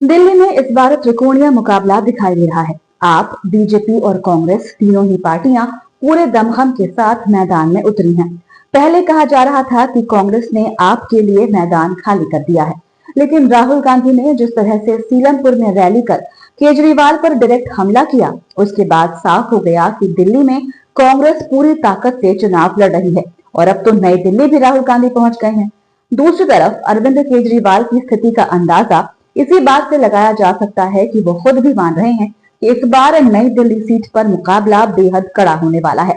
दिल्ली में इस बार त्रिकोणीय मुकाबला दिखाई दे रहा है। आप, बीजेपी और कांग्रेस तीनों ही पार्टियां पूरे दमखम के साथ मैदान में उतरी हैं। पहले कहा जा रहा था कि कांग्रेस ने आप के लिए मैदान खाली कर दिया है, लेकिन राहुल गांधी ने जिस तरह से सीलमपुर में रैली कर केजरीवाल पर डायरेक्ट हमला किया, उसके बाद साफ हो गया कि दिल्ली में कांग्रेस पूरी ताकत से चुनाव लड़ रही है और अब तो नई दिल्ली भी राहुल गांधी पहुंच गए हैं। दूसरी तरफ अरविंद केजरीवाल की स्थिति का अंदाजा इसी बात से लगाया जा सकता है कि वो खुद भी मान रहे हैं कि इस बार नई दिल्ली सीट पर मुकाबला बेहद कड़ा होने वाला है।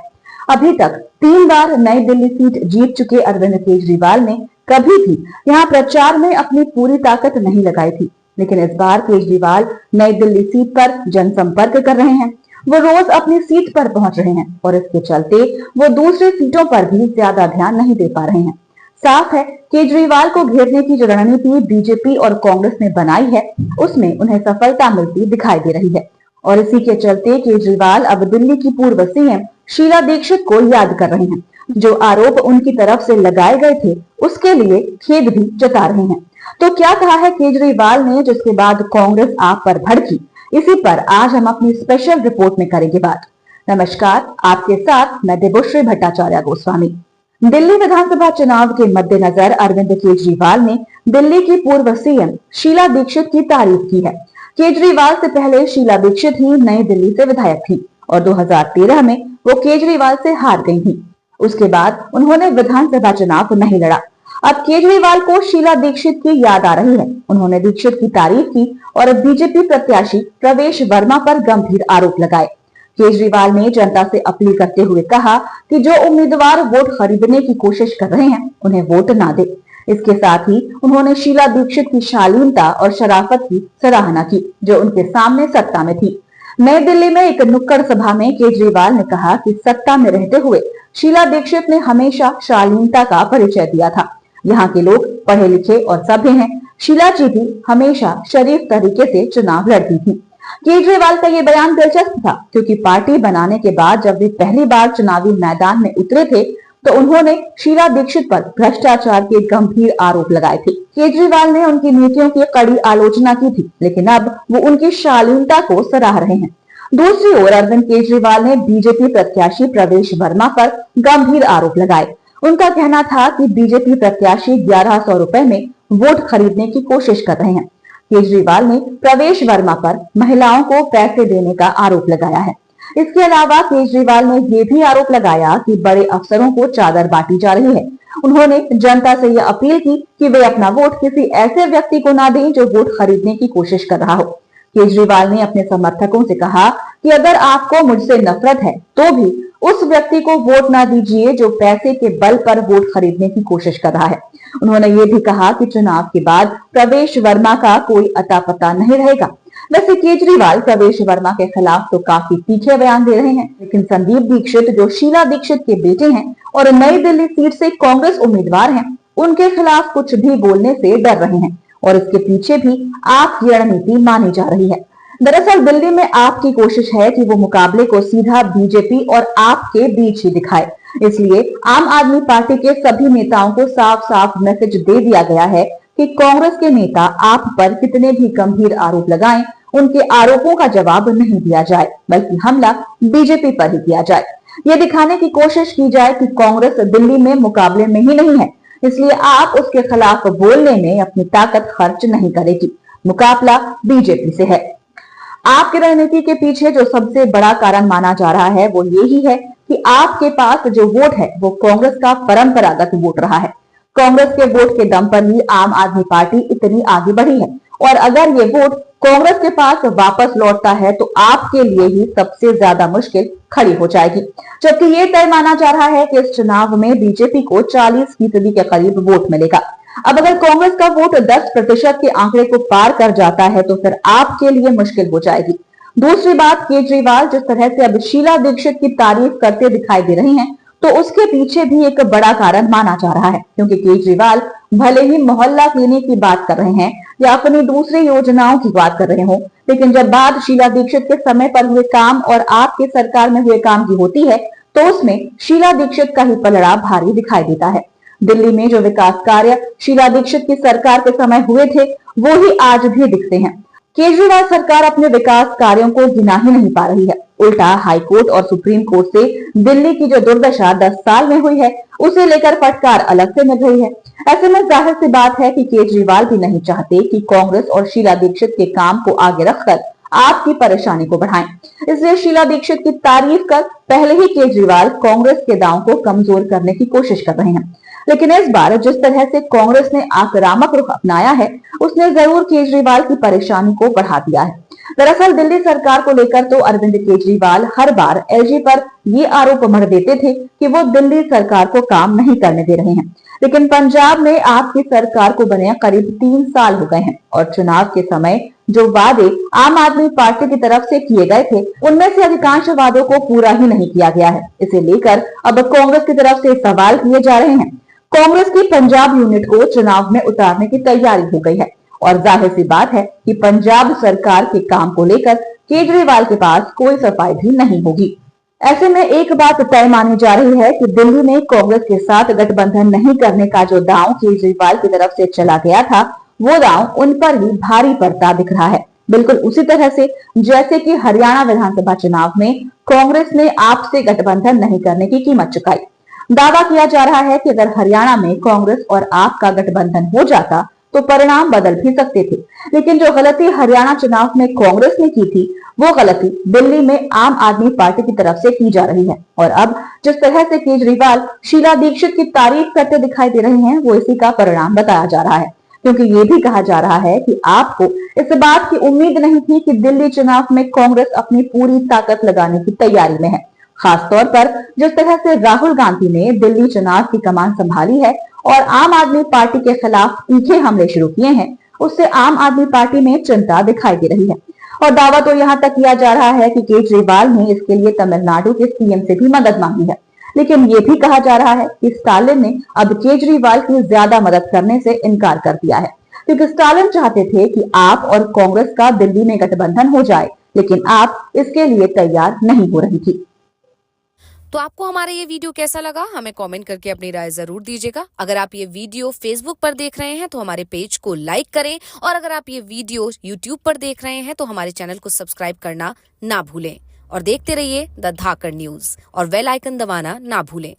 अभी तक 3 बार नई दिल्ली सीट जीत चुके अरविंद केजरीवाल ने कभी भी यहाँ प्रचार में अपनी पूरी ताकत नहीं लगाई थी, लेकिन इस बार केजरीवाल नई दिल्ली सीट पर जनसंपर्क कर रहे हैं। वो रोज अपनी सीट पर पहुंच रहे हैं और इसके चलते वो दूसरी सीटों पर भी ज्यादा ध्यान नहीं दे पा रहे हैं। साफ है, केजरीवाल को घेरने की जो रणनीति बीजेपी और कांग्रेस ने बनाई है, उसमें उन्हें सफलता मिलती दिखाई दे रही है और इसी के चलते केजरीवाल अब दिल्ली की पूर्व सीएम शीला दीक्षित को याद कर रहे हैं। जो आरोप उनकी तरफ से लगाए गए थे, उसके लिए खेद भी जता रहे हैं। तो क्या कहा है केजरीवाल ने, जिसके बाद कांग्रेस आप पर भड़की? इसी पर आज हम अपनी स्पेशल रिपोर्ट में करेंगे बात। नमस्कार, आपके साथ मैं देवश्री भट्टाचार्य गोस्वामी। दिल्ली विधानसभा चुनाव के मद्देनजर अरविंद केजरीवाल ने दिल्ली की पूर्व सीएम शीला दीक्षित की तारीफ की है। केजरीवाल से पहले शीला दीक्षित ही नई दिल्ली से विधायक थी और 2013 में वो केजरीवाल से हार गई थी। उसके बाद उन्होंने विधानसभा चुनाव नहीं लड़ा। अब केजरीवाल को शीला दीक्षित की याद आ रही है। उन्होंने दीक्षित की तारीफ की और बीजेपी प्रत्याशी प्रवेश वर्मा पर गंभीर आरोप लगाए। केजरीवाल ने जनता से अपील करते हुए कहा कि जो उम्मीदवार वोट खरीदने की कोशिश कर रहे हैं, उन्हें वोट ना दे। इसके साथ ही उन्होंने शीला दीक्षित की शालीनता और शराफत की सराहना की, जो उनके सामने सत्ता में थी। नई दिल्ली में एक नुक्कड़ सभा में केजरीवाल ने कहा कि सत्ता में रहते हुए शीला दीक्षित ने हमेशा शालीनता का परिचय दिया था। यहाँ के लोग पढ़े लिखे और सभ्य हैं। शीला जी भी हमेशा शरीफ तरीके से चुनाव लड़ती थी। केजरीवाल का ये बयान दिलचस्प था, क्योंकि पार्टी बनाने के बाद जब वे पहली बार चुनावी मैदान में उतरे थे, तो उन्होंने शीला दीक्षित पर भ्रष्टाचार के गंभीर आरोप लगाए थे। केजरीवाल ने उनकी नीतियों की कड़ी आलोचना की थी, लेकिन अब वो उनकी शालीनता को सराह रहे हैं। दूसरी ओर अरविंद केजरीवाल ने बीजेपी प्रत्याशी प्रवेश वर्मा पर गंभीर आरोप लगाए। उनका कहना था कि बीजेपी प्रत्याशी 1100 रुपए में वोट खरीदने की कोशिश कर रहे हैं। केजरीवाल ने प्रवेश वर्मा पर महिलाओं को पैसे देने का आरोप लगाया है। इसके अलावा केजरीवाल ने ये भी आरोप लगाया कि बड़े अफसरों को चादर बांटी जा रही है। उन्होंने जनता से यह अपील की कि वे अपना वोट किसी ऐसे व्यक्ति को ना दें जो वोट खरीदने की कोशिश कर रहा हो। केजरीवाल ने अपने समर्थकों से कहा कि अगर आपको मुझसे नफरत है, तो भी उस व्यक्ति को वोट ना दीजिए जो पैसे के बल पर वोट खरीदने की कोशिश कर रहा है। उन्होंने ये भी कहा कि चुनाव के बाद प्रवेश वर्मा का कोई अता पता नहीं रहेगा। वैसे केजरीवाल प्रवेश वर्मा के खिलाफ तो काफी तीखे बयान दे रहे हैं, लेकिन संदीप दीक्षित, जो शीला दीक्षित के बेटे हैं और नई दिल्ली सीट से कांग्रेस उम्मीदवार हैं, उनके खिलाफ कुछ भी बोलने से डर रहे हैं और इसके पीछे भी आप की रणनीति मानी जा रही है। दरअसल दिल्ली में आपकी कोशिश है कि वो मुकाबले को सीधा बीजेपी और आप के बीच ही दिखाए। इसलिए आम आदमी पार्टी के सभी नेताओं को साफ साफ मैसेज दे दिया गया है कि कांग्रेस के नेता आप पर कितने भी गंभीर आरोप लगाएं, उनके आरोपों का जवाब नहीं दिया जाए, बल्कि हमला बीजेपी पर ही किया जाए। ये दिखाने की कोशिश की जाए कि कांग्रेस दिल्ली में मुकाबले में ही नहीं है, इसलिए आप उसके खिलाफ बोलने में अपनी ताकत खर्च नहीं करेगी। मुकाबला बीजेपी से है। आपकी रणनीति के पीछे जो सबसे बड़ा कारण माना जा रहा है, वो यही है कि आपके पास जो वोट है, वो कांग्रेस का परंपरागत वोट रहा है। कांग्रेस के वोट के दम पर ही आम आदमी पार्टी इतनी आगे बढ़ी है और अगर ये वोट कांग्रेस के पास वापस लौटता है, तो आपके लिए ही सबसे ज्यादा मुश्किल खड़ी हो जाएगी। जबकि ये तय माना जा रहा है कि इस चुनाव में बीजेपी को 40% के करीब वोट मिलेगा। अब अगर कांग्रेस का वोट 10% के आंकड़े को पार कर जाता है, तो फिर आपके लिए मुश्किल हो जाएगी। दूसरी बात, केजरीवाल जिस तरह से अब शीला दीक्षित की तारीफ करते दिखाई दे रहे हैं, तो उसके पीछे भी एक बड़ा कारण माना जा रहा है, क्योंकि केजरीवाल भले ही मोहल्ला क्लिनिक की बात कर रहे हैं या अपनी दूसरी योजनाओं की बात कर रहे हो, लेकिन जब बात शीला दीक्षित के समय पर हुए काम और आपके सरकार में हुए काम की होती है, तो उसमें शीला दीक्षित का ही पलड़ा भारी दिखाई देता है। दिल्ली में जो विकास कार्य शीला दीक्षित की सरकार के समय हुए थे, वो ही आज भी दिखते हैं। केजरीवाल सरकार अपने विकास कार्यों को गिना ही नहीं पा रही है। उल्टा हाईकोर्ट और सुप्रीम कोर्ट से दिल्ली की जो दुर्दशा 10 साल में हुई है, उसे लेकर फटकार अलग से मिल रही है। ऐसे में जाहिर सी बात है कि केजरीवाल भी नहीं चाहते कि कांग्रेस और शीला दीक्षित के काम को आगे रखकर आपकी परेशानी को बढ़ाएं। इसलिए शीला दीक्षित की तारीफ कर पहले ही केजरीवाल कांग्रेस के दांव को कमजोर करने की कोशिश कर रहे हैं। लेकिन इस बार जिस तरह से कांग्रेस ने आक्रामक रुख अपनाया है, उसने जरूर केजरीवाल की परेशानी को बढ़ा दिया है। दरअसल दिल्ली सरकार को लेकर तो अरविंद केजरीवाल हर बार एलजी पर ये आरोप मढ़ देते थे कि वो दिल्ली सरकार को काम नहीं करने दे रहे हैं। लेकिन पंजाब में आपकी सरकार को बने करीब 3 साल हो गए हैं और चुनाव के समय जो वादे आम आदमी पार्टी की तरफ से किए गए थे, उनमें से अधिकांश वादों को पूरा ही नहीं किया गया है। इसे लेकर अब कांग्रेस की तरफ से सवाल किए जा रहे हैं। कांग्रेस की पंजाब यूनिट को चुनाव में उतारने की तैयारी हो गई है और जाहिर सी बात है कि पंजाब सरकार के काम को लेकर केजरीवाल के पास कोई सफाई भी नहीं होगी। ऐसे में एक बात तय मानी जा रही है कि दिल्ली में कांग्रेस के साथ गठबंधन नहीं करने का जो दांव केजरीवाल की तरफ से चला गया था, वो दांव उन पर ही भारी पड़ता दिख रहा है। बिल्कुल उसी तरह से जैसे कि हरियाणा विधानसभा चुनाव में कांग्रेस ने आपसे गठबंधन नहीं करने की कीमत चुकाई। दावा किया जा रहा है कि अगर हरियाणा में कांग्रेस और आप का गठबंधन हो जाता तो परिणाम बदल भी सकते थे। लेकिन जो गलती हरियाणा चुनाव में कांग्रेस ने की थी, वो गलती दिल्ली में आम आदमी पार्टी की तरफ से की जा रही है। और अब जिस तरह से केजरीवाल शीला दीक्षित की तारीफ करते दिखाई दे रहे हैं, वो इसी का परिणाम बताया जा रहा है। क्योंकि ये भी कहा जा रहा है कि आपको इस बात की उम्मीद नहीं थी कि दिल्ली चुनाव में कांग्रेस अपनी पूरी ताकत लगाने की तैयारी में है। खासतौर पर जिस तरह से राहुल गांधी ने दिल्ली चुनाव की कमान संभाली है और आम आदमी पार्टी के खिलाफ तीखे हमले शुरू किए हैं, उससे आम आदमी पार्टी में चिंता दिखाई दे रही है। और दावा तो यहाँ तक किया जा रहा है कि केजरीवाल ने इसके लिए तमिलनाडु के सीएम से भी मदद मांगी है। लेकिन ये भी कहा जा रहा है कि स्टालिन ने अब केजरीवाल की ज्यादा मदद करने से इनकार कर दिया है, क्योंकि स्टालिन चाहते थे कि आप और कांग्रेस का दिल्ली में गठबंधन हो जाए, लेकिन आप इसके लिए तैयार नहीं हो रही थी। तो आपको हमारा ये वीडियो कैसा लगा, हमें कमेंट करके अपनी राय जरूर दीजिएगा। अगर आप ये वीडियो फेसबुक पर देख रहे हैं तो हमारे पेज को लाइक करें, और अगर आप ये वीडियो यूट्यूब पर देख रहे हैं तो हमारे चैनल को सब्सक्राइब करना ना भूलें। और देखते रहिए द धाकड़ न्यूज और बेल आइकन दबाना ना भूलें।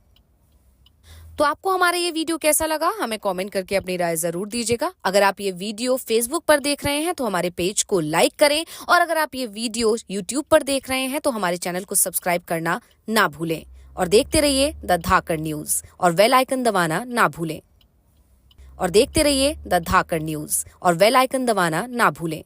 तो आपको हमारा ये वीडियो कैसा लगा, हमें कमेंट करके अपनी राय जरूर दीजिएगा। अगर आप ये वीडियो फेसबुक पर देख रहे हैं तो हमारे पेज को लाइक करें, और अगर आप ये वीडियो यूट्यूब पर देख रहे हैं तो हमारे चैनल को सब्सक्राइब करना ना भूलें। और देखते रहिए द धाकड़ न्यूज और बेल आइकन दबाना ना भूलें। और देखते रहिए द धाकड़ न्यूज और बेल आइकन दबाना ना भूलें।